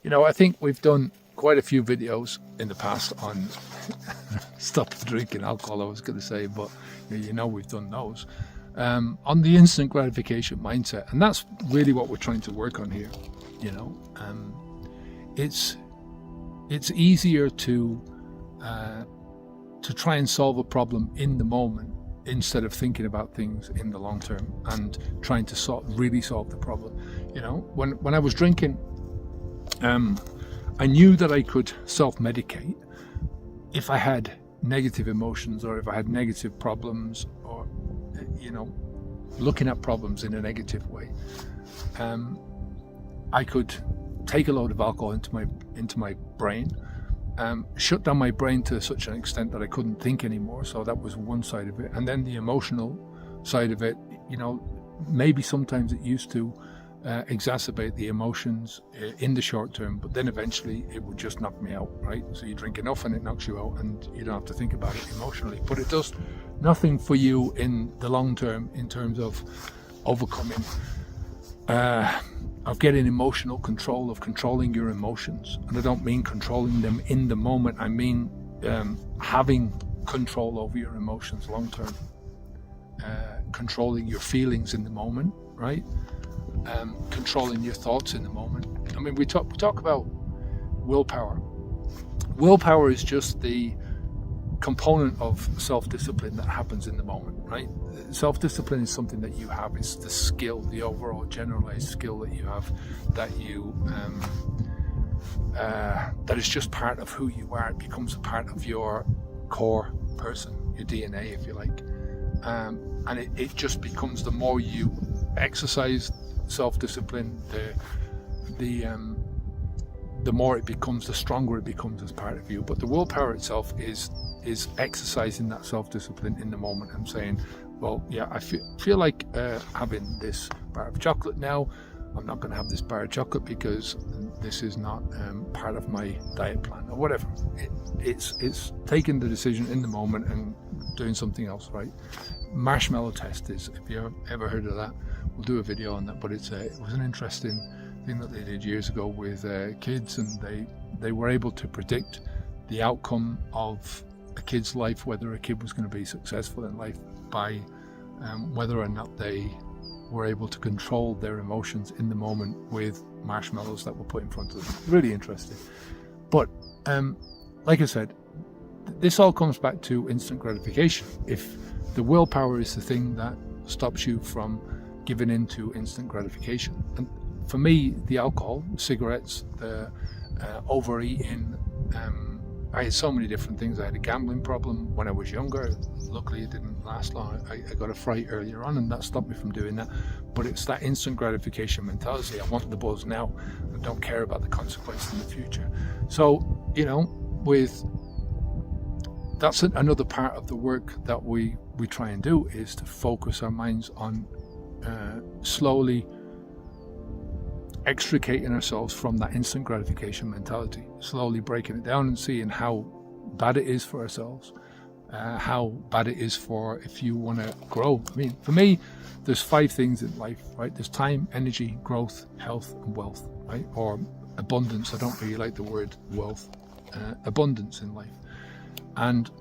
I think we've done quite a few videos in the past on stop drinking alcohol, I was going to say, but we've done those. On the instant gratification mindset. And that's really what we're trying to work on here. It's easier to try and solve a problem in the moment instead of thinking about things in the long term and trying to really solve the problem. When I was drinking, I knew that I could self-medicate if I had negative emotions or if I had negative problems or, looking at problems in a negative way. I could take a load of alcohol into my brain, shut down my brain to such an extent that I couldn't think anymore. So that was one side of it. And then the emotional side of it, maybe sometimes it used to exacerbate the emotions in the short term, but then eventually it would just knock me out, right? So you drink enough and it knocks you out and you don't have to think about it emotionally, but it does nothing for you in the long term in terms of overcoming of getting emotional control, of controlling your emotions. And I don't mean controlling them in the moment, I mean having control over your emotions long term, controlling your feelings in the moment, right? Controlling your thoughts in the moment. I mean, we talk about willpower. Willpower is just the component of self-discipline that happens in the moment, right? Self-discipline is something that you have. It's the skill, the overall generalized skill that you have, that that is just part of who you are. It becomes a part of your core person, your DNA, if you like. And it just becomes, the more you exercise self-discipline, the more it becomes, the stronger it becomes as part of you. But the willpower itself is exercising that self-discipline in the moment and saying, well, yeah, I feel like having this bar of chocolate now. I'm not going to have this bar of chocolate because this is not part of my diet plan or whatever. It's taking the decision in the moment and doing something else, right? Marshmallow test is, if you ever heard of that, we'll do a video on that, but it was an interesting thing that they did years ago with kids, and they were able to predict the outcome of a kid's life, whether a kid was going to be successful in life by whether or not they were able to control their emotions in the moment with marshmallows that were put in front of them. Really interesting. But like I said, this all comes back to instant gratification. If the willpower is the thing that stops you from giving in to instant gratification, and for me, the alcohol, cigarettes, the overeating, I had so many different things. I had a gambling problem when I was younger. Luckily, it didn't last long. I got a fright earlier on, and that stopped me from doing that. But it's that instant gratification mentality. I want the buzz now. I don't care about the consequences in the future. So, that's another part of the work that we try and do, is to focus our minds on slowly extricating ourselves from that instant gratification mentality, slowly breaking it down and seeing how bad it is for ourselves, how bad it is for if you want to grow. I mean, for me, there's 5 things in life, right? There's time, energy, growth, health, and wealth, right? Or abundance. I don't really like the word wealth. Abundance in life. And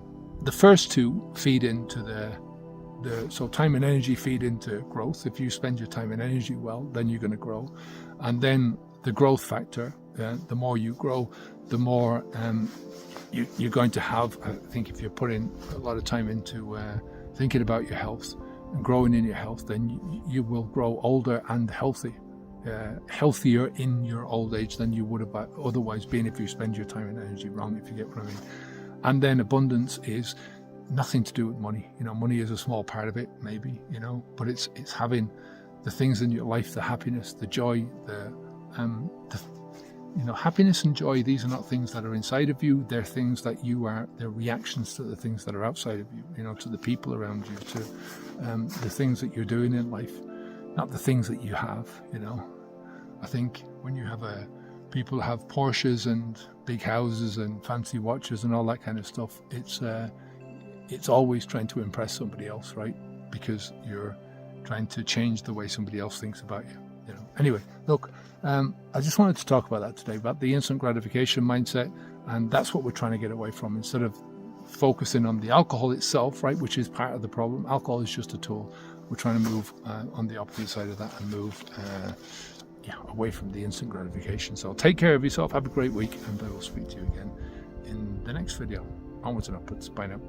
the first 2 feed into so time and energy feed into growth. If you spend your time and energy well, then you're going to grow. And then the growth factor, the more you grow, the more you're going to have. I think if you're putting a lot of time into thinking about your health and growing in your health, then you will grow older and healthy. Healthier in your old age than you would have otherwise been if you spend your time and energy wrong, if you get what I mean. And then abundance is nothing to do with money. Money is a small part of it, maybe, but it's having the things in your life, the happiness, the joy, the happiness and joy. These are not things that are inside of you. They're things that they're reactions to the things that are outside of you, to the people around you, to the things that you're doing in life, not the things that you have. I think when you have people have Porsches and big houses and fancy watches and all that kind of stuff, it's always trying to impress somebody else, right? Because you're trying to change the way somebody else thinks about you. Anyway, look, I just wanted to talk about that today, about the instant gratification mindset, and that's what we're trying to get away from. Instead of focusing on the alcohol itself, right, which is part of the problem, alcohol is just a tool. We're trying to move on the opposite side of that and move away from the instant gratification. So take care of yourself, have a great week, and I will speak to you again in the next video. Onwards and upwards. Bye now.